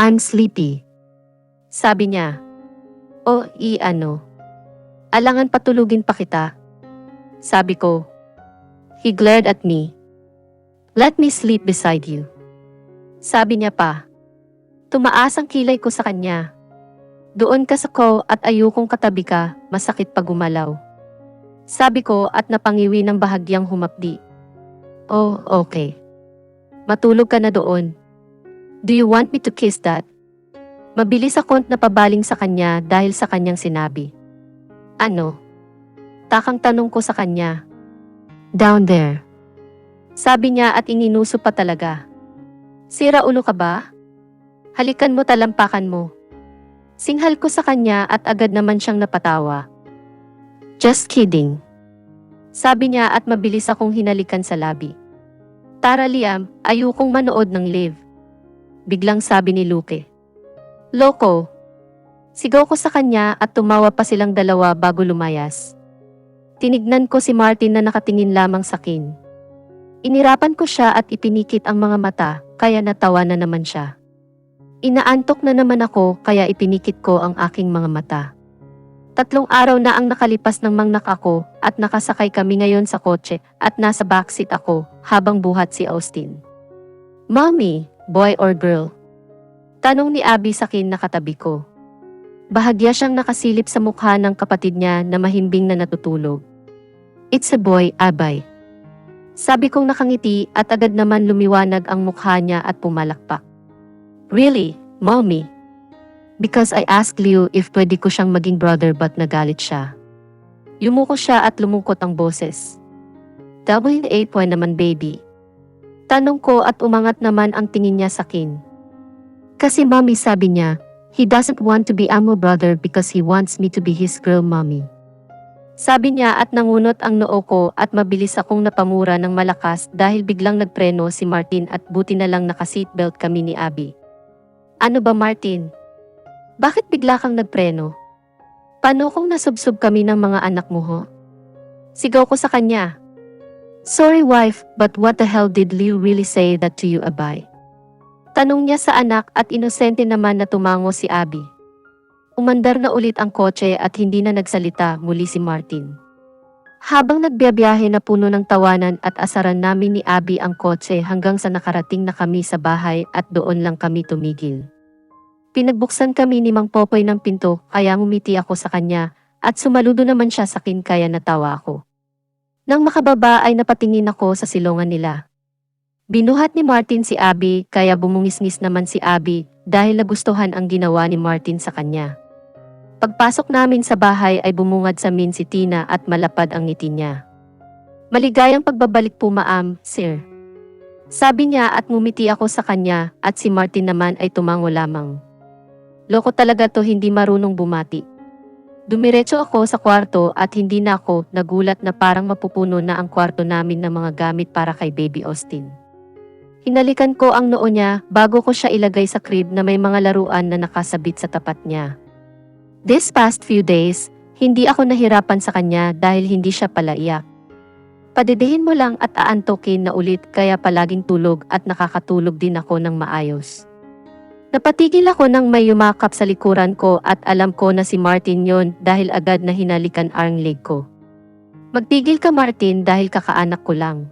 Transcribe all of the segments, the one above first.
I'm sleepy. Sabi niya. O, alangan patulugin pa kita. Sabi ko. He glared at me. Let me sleep beside you. Sabi niya pa. Tumaas ang kilay ko sa kanya. Doon ka sa ko at ayokong katabi ka, masakit pag gumalaw. Sabi ko at napangiwi ng bahagyang humapdi. Oh, okay. Matulog ka na doon. Do you want me to kiss that? Mabilis akong napabaling sa kanya dahil sa kanyang sinabi. Ano? Takang tanong ko sa kanya. Down there. Sabi niya at ininuso pa talaga. Sira ulo ka ba? Halikan mo, talampakan mo. Singhal ko sa kanya at agad naman siyang napatawa. Just kidding. Sabi niya at mabilis akong hinalikan sa labi. Tara Liam, ayokong manood ng live. Biglang sabi ni Luke. Loko. Sigaw ko sa kanya at tumawa pa silang dalawa bago lumayas. Tinignan ko si Martin na nakatingin lamang sa akin. Inirapan ko siya at ipinikit ang mga mata, kaya natawa na naman siya. Inaantok na naman ako kaya ipinikit ko ang aking mga mata. 3 araw na ang nakalipas nang mangnak ako at nakasakay kami ngayon sa kotse at nasa backseat ako habang buhat si Austin. Mommy, boy or girl? Tanong ni Abby sa akin na katabi ko. Bahagya siyang nakasilip sa mukha ng kapatid niya na mahimbing na natutulog. It's a boy, Abay. Sabi kong nakangiti at agad naman lumiwanag ang mukha niya at pumalakpak. Really, Mommy? Because I asked Leo if pwede ko siyang maging brother but nagalit siya. Yumuko siya at lumungkot ang boses. W8 po naman baby. Tanong ko at umangat naman ang tingin niya sa akin. Kasi Mommy sabi niya, he doesn't want to be our brother because he wants me to be his girl Mommy. Sabi niya at nangunot ang noo ko at mabilis akong napamura ng malakas dahil biglang nagpreno si Martin at buti na lang naka-seatbelt kami ni Abby. Ano ba Martin? Bakit bigla kang nagpreno? Paano kung nasubsob kami ng mga anak mo ho? Sigaw ko sa kanya. Sorry wife, but what the hell did Leo really say that to you Abay? Tanong niya sa anak at inosente naman na tumango si Abby. Umandar na ulit ang kotse at hindi na nagsalita muli si Martin. Habang nagbiyabiyahe na puno ng tawanan at asaran namin ni Abby ang kotse hanggang sa nakarating na kami sa bahay at doon lang kami tumigil. Pinagbuksan kami ni Mang Popoy ng pinto kaya ngumiti ako sa kanya at sumaludo naman siya sa akin kaya natawa ako. Nang makababa ay napatingin ako sa silungan nila. Binuhat ni Martin si Abby kaya bumungisngis naman si Abby dahil nagustuhan ang ginawa ni Martin sa kanya. Pagpasok namin sa bahay ay bumungad sa amin si Tina at malapad ang ngiti niya. Maligayang pagbabalik po ma'am, sir. Sabi niya at ngumiti ako sa kanya at si Martin naman ay tumango lamang. Loko talaga to, hindi marunong bumati. Dumiretso ako sa kwarto at hindi na ako nagulat na parang mapupuno na ang kwarto namin ng mga gamit para kay Baby Austin. Hinalikan ko ang noo niya bago ko siya ilagay sa crib na may mga laruan na nakasabit sa tapat niya. This past few days, hindi ako nahirapan sa kanya dahil hindi siya palaiyak. Padedehin mo lang at aantokin na ulit kaya palaging tulog at nakakatulog din ako ng maayos. Napatigil ako nang may yumakap sa likuran ko at alam ko na si Martin yon dahil agad na hinalikan ang leg ko. Magtigil ka Martin dahil kakaanak ko lang.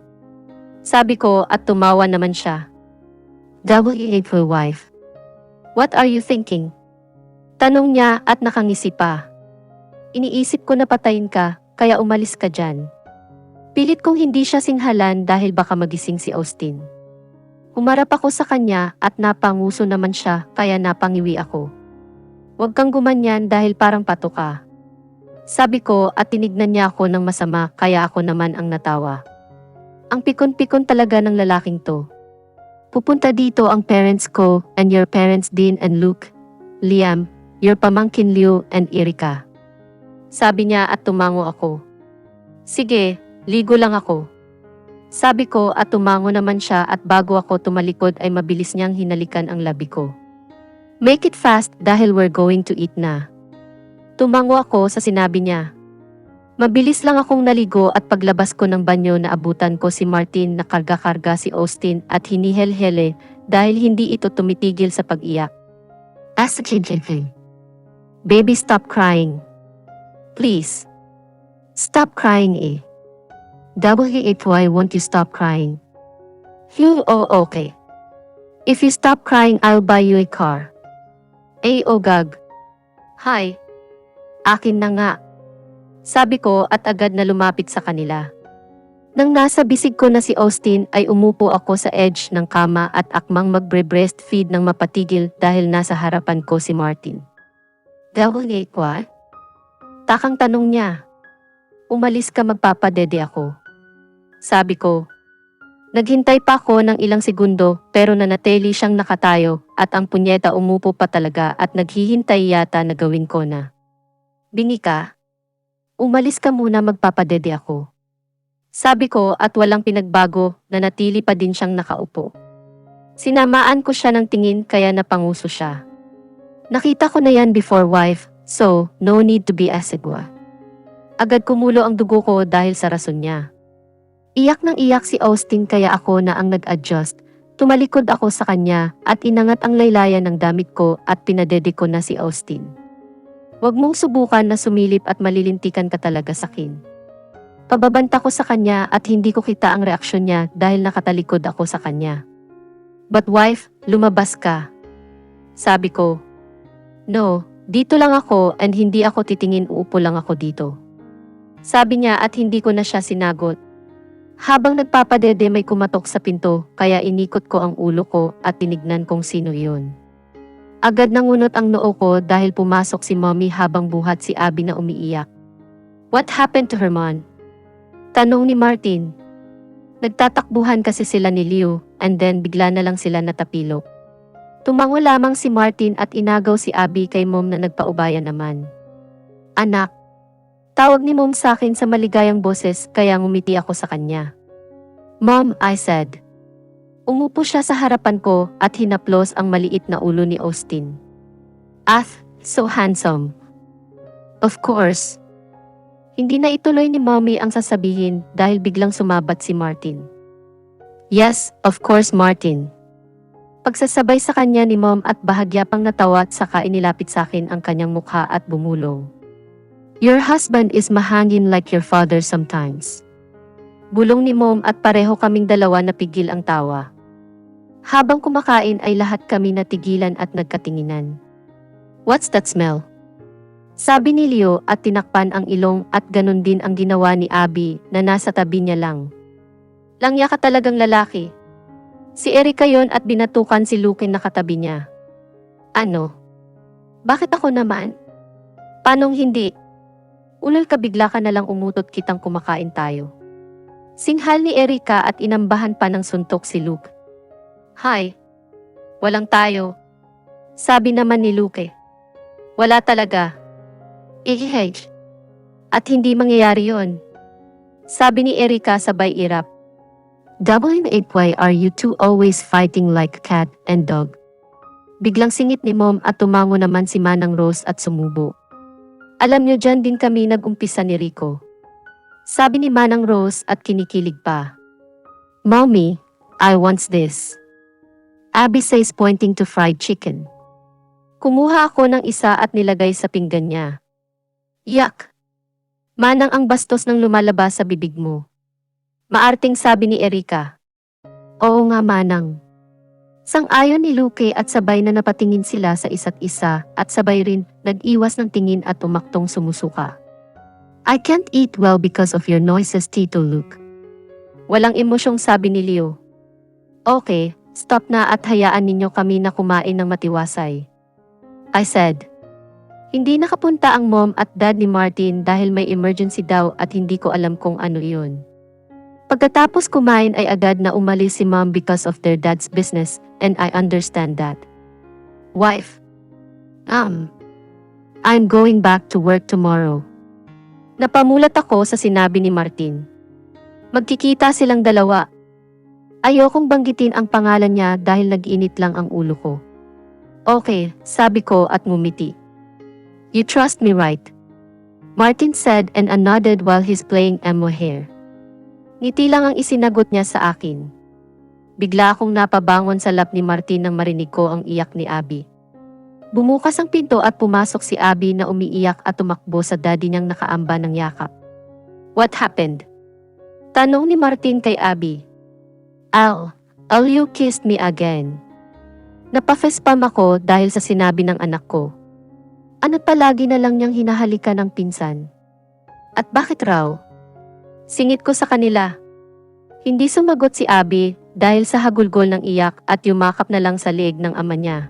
Sabi ko at tumawa naman siya. W8 for wife. What are you thinking? Tanong niya at nakangisi pa. Iniisip ko na patayin ka, kaya umalis ka dyan. Pilit kong hindi siya singhalan dahil baka magising si Austin. Humarap ako sa kanya at napanguso naman siya kaya napangiwi ako. Huwag kang gumanyan dahil parang pato ka. Sabi ko at tinignan niya ako ng masama kaya ako naman ang natawa. Ang pikon-pikon talaga ng lalaking to. Pupunta dito ang parents ko and your parents Dean and Luke, Liam, your pamangkin Leo and Erika. Sabi niya at tumango ako. Sige, ligo lang ako. Sabi ko at tumango naman siya at bago ako tumalikod ay mabilis niyang hinalikan ang labi ko. Make it fast dahil we're going to eat na. Tumango ako sa sinabi niya. Mabilis lang akong naligo at paglabas ko ng banyo naabutan ko si Martin na karga-karga si Austin at hinihel-hele dahil hindi ito tumitigil sa pag-iyak. As a kid, baby, stop crying. Please. Stop crying eh. Why won't you stop crying? Okay. If you stop crying, I'll buy you a car. Gag. Hi. Akin na nga. Sabi ko at agad na lumapit sa kanila. Nang nasa bisig ko na si Austin ay umupo ako sa edge ng kama at akmang magbre-breastfeed ng mapatigil dahil nasa harapan ko si Martin. What? Takang tanong niya. Umalis ka, magpapadede ako. Sabi ko. Naghintay pa ako ng ilang segundo pero nanatili siyang nakatayo at ang punyeta umupo pa talaga at naghihintay yata na gawin ko na. Bingi ka? Umalis ka muna, magpapadede ako. Sabi ko at walang pinagbago, nanatili pa din siyang nakaupo. Sinamaan ko siya ng tingin kaya napanguso siya. Nakita ko na yan before, wife, so no need to be asegwa. Agad kumulo ang dugo ko dahil sa rason niya. Iyak nang iyak si Austin kaya ako na ang nag-adjust. Tumalikod ako sa kanya at inangat ang laylayan ng damit ko at pinadede ko na si Austin. Huwag mong subukan na sumilip at malilintikan ka talaga sa akin. Pababanta ko sa kanya at hindi ko kita ang reaksyon niya dahil nakatalikod ako sa kanya. But wife, lumabas ka. Sabi ko. No, dito lang ako and hindi ako titingin, uupo lang ako dito. Sabi niya at hindi ko na siya sinagot. Habang nagpapadede may kumatok sa pinto kaya inikot ko ang ulo ko at tinignan kung sino yun. Agad nangunot ang noo ko dahil pumasok si mommy habang buhat si Abby na umiiyak. What happened to her, mom? Tanong ni Martin. Nagtatakbuhan kasi sila ni Leo and then bigla na lang sila natapilok. Tumango lamang si Martin at inagaw si Abby kay mom na nagpaubaya naman. Anak. Tawag ni mom sa akin sa maligayang boses kaya ngumiti ako sa kanya. Mom, I said. Umupo siya sa harapan ko at hinaplos ang maliit na ulo ni Austin. So handsome. Of course. Hindi na ituloy ni mommy ang sasabihin dahil biglang sumabat si Martin. Yes, of course, Martin. Pagsasabay sa kanya ni mom at bahagya pang natawa at saka inilapit sa akin ang kanyang mukha at bumulong. Your husband is mahangin like your father sometimes. Bulong ni mom at pareho kaming dalawa napigil ang tawa. Habang kumakain ay lahat kami natigilan at nagkatinginan. What's that smell? Sabi ni Leo at tinakpan ang ilong at ganun din ang ginawa ni Abby na nasa tabi niya lang. Langya ka talagang lalaki. Si Erica yon at binatukan si Luke na katabi niya. Ano? Bakit ako naman? Panong hindi? Ulal ka, bigla ka nalang umutot, kitang kumakain tayo. Singhal ni Erica at inambahan pa ng suntok si Luke. Hi. Walang tayo. Sabi naman ni Luke. Wala talaga. At hindi mangyayari yon. Sabi ni Erica sabay irap. Why are you two always fighting like cat and dog? Biglang singit ni mom at tumango naman si Manang Rose at sumubo. Alam niyo, dyan din kami nag-umpisa ni Rico. Sabi ni Manang Rose at kinikilig pa. Mommy, I want this. Abby says, pointing to fried chicken. Kumuha ako ng isa at nilagay sa pinggan niya. Yak! Manang, ang bastos ng lumalabas sa bibig mo. Maarting sabi ni Erica. Oo nga, Manang. Sang-ayon ni Luke at sabay na napatingin sila sa isa't isa at sabay rin nag-iwas ng tingin at umaktong sumusuka. I can't eat well because of your noises, Tito Luke. Walang emosyong sabi ni Leo. Okay, stop na at hayaan ninyo kami na kumain ng matiwasay. I said. Hindi nakapunta ang mom at dad ni Martin dahil may emergency daw at hindi ko alam kung ano iyon. Pagkatapos kumain ay agad na umalis si mom because of their dad's business and I understand that. Wife. I'm going back to work tomorrow. Napamulat ako sa sinabi ni Martin. Magkikita silang dalawa. Ayokong banggitin ang pangalan niya dahil nag-init lang ang ulo ko. Okay, sabi ko at ngumiti. You trust me, right? Martin said and nodded while he's playing emo hair. Ngiti lang ang isinagot niya sa akin. Bigla akong napabangon sa lap ni Martin nang marinig ko ang iyak ni Abby. Bumukas ang pinto at pumasok si Abby na umiiyak at tumakbo sa daddy niyang nakaamba ng yakap. What happened? Tanong ni Martin kay Abby. Al you kissed me again. Napafespam ako dahil sa sinabi ng anak ko. Ano't palagi na lang niyang hinahalikan ng pinsan? At bakit raw? Singit ko sa kanila. Hindi sumagot si Abby dahil sa hagulgol ng iyak at yumakap na lang sa leeg ng ama niya.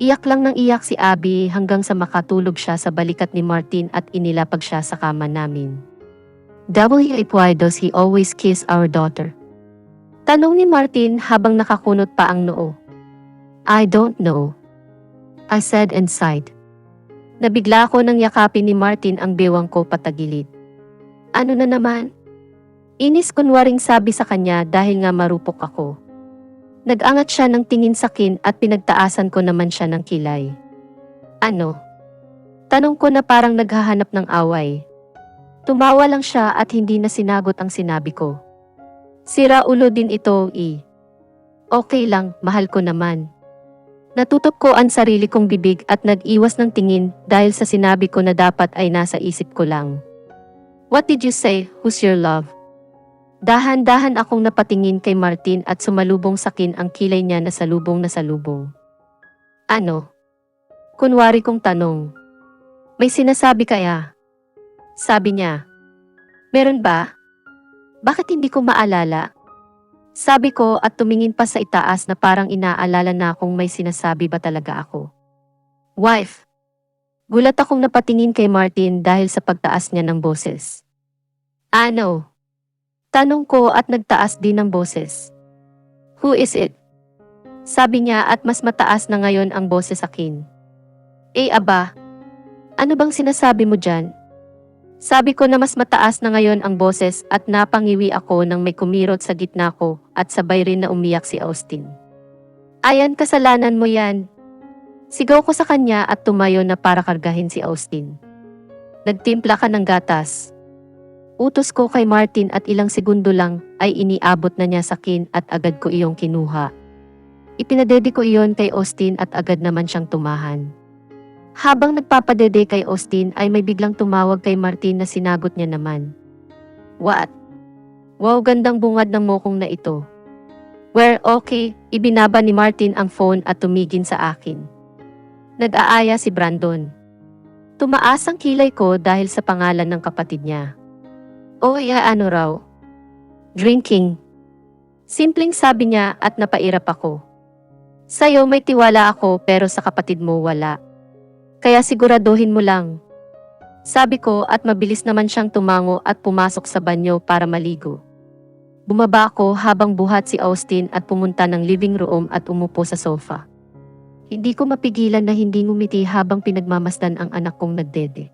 Iyak lang ng iyak si Abby hanggang sa makatulog siya sa balikat ni Martin at inilapag siya sa kama namin. Why does he always kiss our daughter? Tanong ni Martin habang nakakunot pa ang noo. I don't know. I said and sighed. Nabigla ako nang yakapin ni Martin ang bewang ko patagilid. Ano na naman? Inis kunwaring sabi sa kanya dahil nga marupok ako. Nag-angat siya ng tingin sa akin at pinagtaasan ko naman siya ng kilay. Ano? Tanong ko na parang naghahanap ng away. Tumawa lang siya at hindi na sinagot ang sinabi ko. Sira ulo din ito, Okay lang, mahal ko naman. Natutok ko ang sarili kong bibig at nag-iwas ng tingin dahil sa sinabi ko na dapat ay nasa isip ko lang. What did you say? Who's your love? Dahan-dahan akong napatingin kay Martin at sumalubong sakin ang kilay niya na salubong. Ano? Kunwari kong tanong. May sinasabi kaya? Sabi niya. Meron ba? Bakit hindi ko maalala? Sabi ko at tumingin pa sa itaas na parang inaalala na kung may sinasabi ba talaga ako. Wife. Gulat akong napatingin kay Martin dahil sa pagtaas niya ng boses. Ano? Tanong ko at nagtaas din ng boses. Who is it? Sabi niya at mas mataas na ngayon ang boses akin. Aba, ano bang sinasabi mo dyan? Sabi ko na mas mataas na ngayon ang boses at napangiwi ako nang may kumirot sa gitna ko at sabay rin na umiyak si Austin. Ayan, kasalanan mo yan. Sigaw ko sa kanya at tumayo na para kargahin si Austin. Nagtimpla ka ng gatas. Utos ko kay Martin at ilang segundo lang ay iniabot na niya sa akin at agad ko iyong kinuha. Ipinadede ko iyon kay Austin at agad naman siyang tumahan. Habang nagpapadede kay Austin ay may biglang tumawag kay Martin na sinagot niya naman. What? Wow, gandang bungad ng mokong na ito. Well, okay, ibinaba ni Martin ang phone at tumigin sa akin. Nag-aaya si Brandon. Tumaas ang kilay ko dahil sa pangalan ng kapatid niya. Ano raw? Drinking. Simpleng sabi niya at napairap ako. Sa'yo may tiwala ako pero sa kapatid mo wala. Kaya siguraduhin mo lang. Sabi ko at mabilis naman siyang tumango at pumasok sa banyo para maligo. Bumaba ako habang buhat si Austin at pumunta ng living room at umupo sa sofa. Hindi ko mapigilan na hindi ngumiti habang pinagmamasdan ang anak kong nagdede.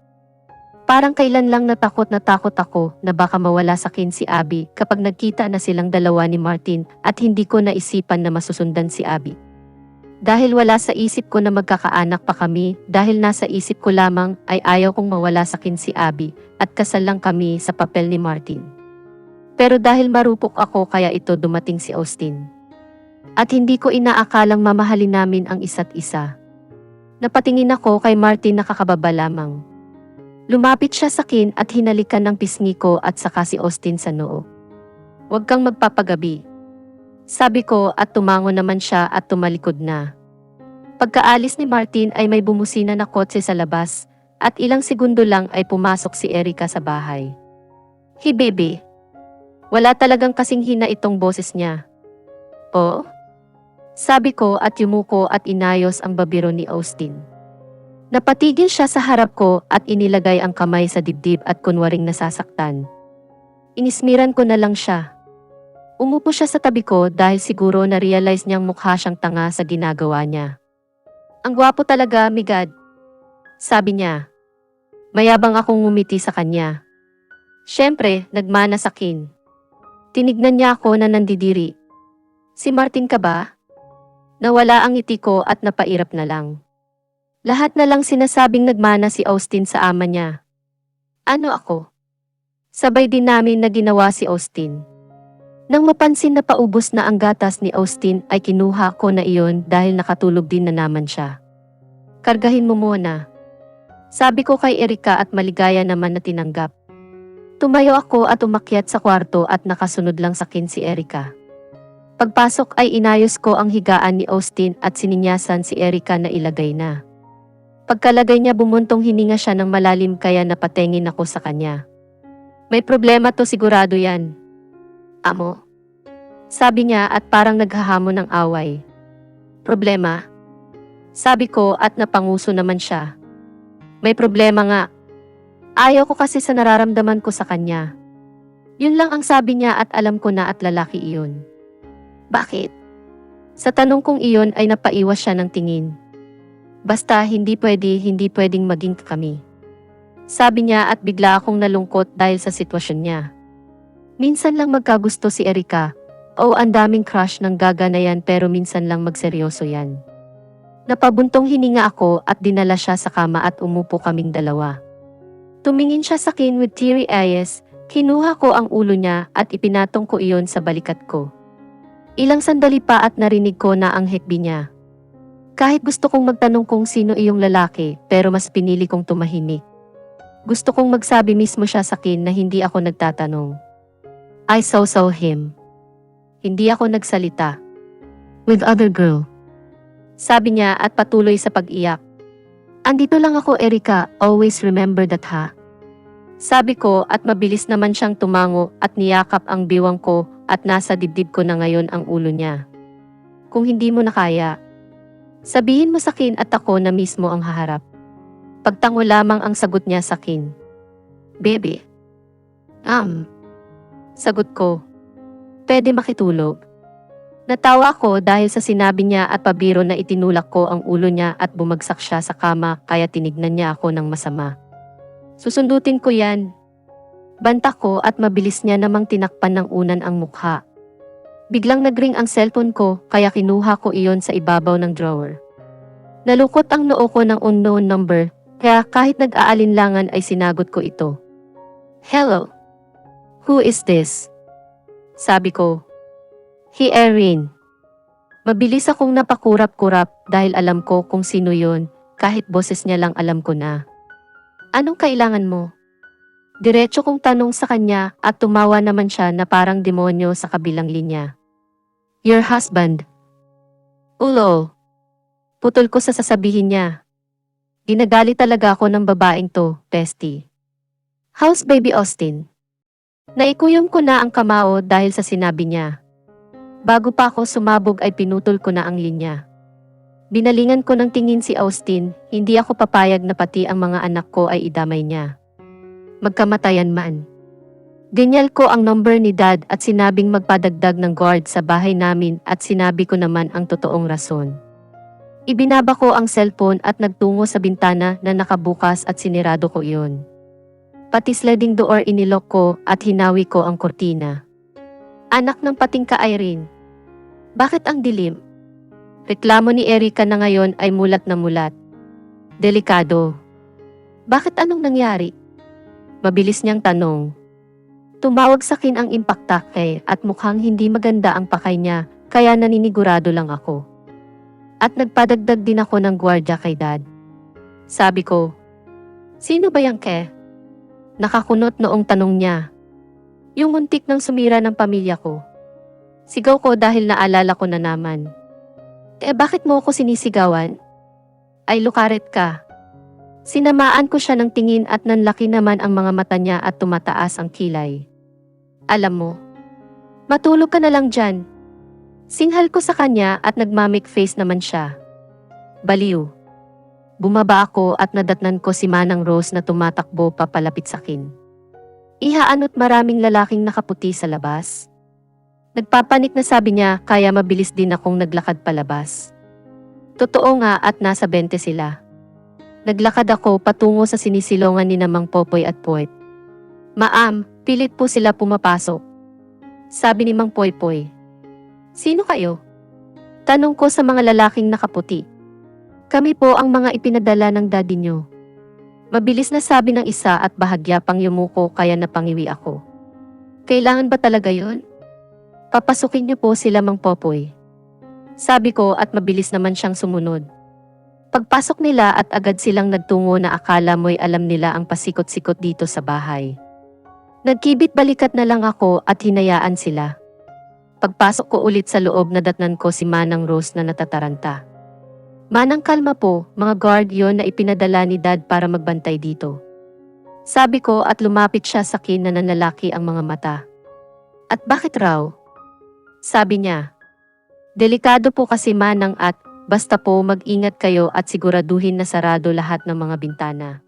Parang kailan lang natakot ako na baka mawala sa akin si Abby kapag nagkita na silang dalawa ni Martin at hindi ko naisipan na masusundan si Abby. Dahil wala sa isip ko na magkakaanak pa kami, dahil nasa isip ko lamang ay ayaw kong mawala sa akin si Abby at kasal lang kami sa papel ni Martin. Pero dahil marupok ako kaya ito dumating si Austin. At hindi ko inaakalang mamahalin namin ang isa't isa. Napatingin ako kay Martin na kakababa lamang. Lumapit siya sa akin at hinalikan ng pisngi ko at saka si Austin sa noo. Huwag kang magpapagabi. Sabi ko at tumango naman siya at tumalikod na. Pagkaalis ni Martin ay may bumusina na kotse sa labas at ilang segundo lang ay pumasok si Erica sa bahay. Hey baby. Wala talagang kasing hina itong boses niya. Oh? Sabi ko at yumuko at inayos ang babiro ni Austin. Napatigil siya sa harap ko at inilagay ang kamay sa dibdib at kunwaring nasasaktan. Inismiran ko na lang siya. Umupo siya sa tabi ko dahil siguro na-realize niyang mukha siyang tanga sa ginagawa niya. Ang gwapo talaga, migad. Sabi niya. Mayabang akong ngumiti sa kanya. Siyempre, nagmana sa akin. Tinignan niya ako na nandidiri. Si Martin ka ba? Nawala ang ngiti ko at napairap na lang. Lahat na lang sinasabing nagmana si Austin sa ama niya. Ano ako? Sabay din namin na ginawa si Austin. Nang mapansin na paubos na ang gatas ni Austin ay kinuha ko na iyon dahil nakatulog din na naman siya. Kargahin mo muna. Sabi ko kay Erika at maligaya naman na tinanggap. Tumayo ako at umakyat sa kwarto at nakasunod lang sa akin si Erika. Pagpasok ay inayos ko ang higaan ni Austin at sininyasan si Erika na ilagay na. Pagkalagay niya bumuntong hininga siya ng malalim kaya napatengin ako sa kanya. May problema to sigurado yan. Amo? Sabi niya at parang naghahamon ng away. Problema? Sabi ko at napanguso naman siya. May problema nga. Ayaw ko kasi sa nararamdaman ko sa kanya. Yun lang ang sabi niya at alam ko na at lalaki iyon. Bakit? Sa tanong kong iyon ay napaiwas siya ng tingin. Basta hindi pwedeng maging kami. Sabi niya at bigla akong nalungkot dahil sa sitwasyon niya. Minsan lang magkagusto si Erika. O ang daming crush ng gaga na yan pero minsan lang magseryoso yan. Napabuntong hininga ako at dinala siya sa kama at umupo kaming dalawa. Tumingin siya sa akin with teary eyes, kinuha ko ang ulo niya at ipinatong ko iyon sa balikat ko. Ilang sandali pa at narinig ko na ang hekbi niya. Kahit gusto kong magtanong kung sino iyong lalaki pero mas pinili kong tumahimik. Gusto kong magsabi mismo siya sa akin na hindi ako nagtatanong. I saw him. Hindi ako nagsalita. With other girl. Sabi niya at patuloy sa pag-iyak. Andito lang ako Erika, always remember that ha. Sabi ko at mabilis naman siyang tumango at niyakap ang biwang ko at nasa dibdib ko na ngayon ang ulo niya. Kung hindi mo na kaya, sabihin mo sa akin at ako na mismo ang haharap. Pagtango lamang ang sagot niya sa akin. Baby. Sagot ko. Pwede makitulog. Natawa ako dahil sa sinabi niya at pabiro na itinulak ko ang ulo niya at bumagsak siya sa kama kaya tinignan niya ako ng masama. Susundutin ko yan. Banta ko at mabilis niya namang tinakpan ng unan ang mukha. Biglang nagring ang cellphone ko kaya kinuha ko iyon sa ibabaw ng drawer. Nalukot ang noo ko ng unknown number kaya kahit nag-aalinlangan ay sinagot ko ito. Hello? Who is this? Sabi ko. He Erin. Mabilis akong napakurap-kurap dahil alam ko kung sino yon, kahit boses niya lang alam ko na. Anong kailangan mo? Diretso kong tanong sa kanya at tumawa naman siya na parang demonyo sa kabilang linya. Your husband. Ulo. Putol ko sa sasabihin niya. Ginagali talaga ako ng babaeng to, bestie. How's baby Austin? Naikuyom ko na ang kamao dahil sa sinabi niya. Bago pa ako sumabog ay pinutol ko na ang linya. Binalingan ko ng tingin si Austin, hindi ako papayag na pati ang mga anak ko ay idamay niya. Magkamatayan man. Ginyal ko ang number ni Dad at sinabing magpadagdag ng guard sa bahay namin at sinabi ko naman ang totoong rason. Ibinaba ko ang cellphone at nagtungo sa bintana na nakabukas at sinirado ko iyon. Pati sliding door inilok ko at hinawi ko ang kortina. Anak ng pating ka Irene. Bakit ang dilim? Reklamo ni Erika na ngayon ay mulat na mulat. Delikado. Bakit anong nangyari? Mabilis niyang tanong. Tumawag sa akin ang impactake at mukhang hindi maganda ang pakay niya kaya naninigurado lang ako. At nagpadagdag din ako ng gwardya kay Dad. Sabi ko, sino ba yang ke? Nakakunot noong tanong niya. Yung muntik nang sumira ng pamilya ko. Sigaw ko dahil naalala ko na naman. Bakit mo ako sinisigawan? Ay lukaret ka. Sinamaan ko siya ng tingin at nanlaki naman ang mga mata niya at tumataas ang kilay. Alam mo, matulog ka na lang dyan. Singhal ko sa kanya at nagmamik face naman siya. Baliw. Bumaba ako at nadatnan ko si Manang Rose na tumatakbo papalapit sa akin. Ihaano't maraming lalaking nakaputi sa labas. Nagpapanik na sabi niya kaya mabilis din akong naglakad palabas. Totoo nga at nasa 20 sila. Naglakad ako patungo sa sinisilongan ni Mang Popoy at Poet. Maam, pilit po sila pumapasok. Sabi ni Mang Poypoy. Sino kayo? Tanong ko sa mga lalaking nakaputi. Kami po ang mga ipinadala ng daddy nyo. Mabilis na sabi ng isa at bahagya pang yumuko kaya napangiwi ako. Kailangan ba talaga yon? Papasukin niyo po sila Mang Popoy. Sabi ko at mabilis naman siyang sumunod. Pagpasok nila at agad silang nagtungo na akala mo'y alam nila ang pasikot-sikot dito sa bahay. Nagkibit balikat na lang ako at hinayaan sila. Pagpasok ko ulit sa loob nadatnan ko si Manang Rose na natataranta. Manang kalma po, mga guard yon na ipinadala ni Dad para magbantay dito. Sabi ko at lumapit siya sa akin na nanlalaki ang mga mata. At bakit raw? Sabi niya. Delikado po kasi Manang at basta po mag-ingat kayo at siguraduhin na sarado lahat ng mga bintana.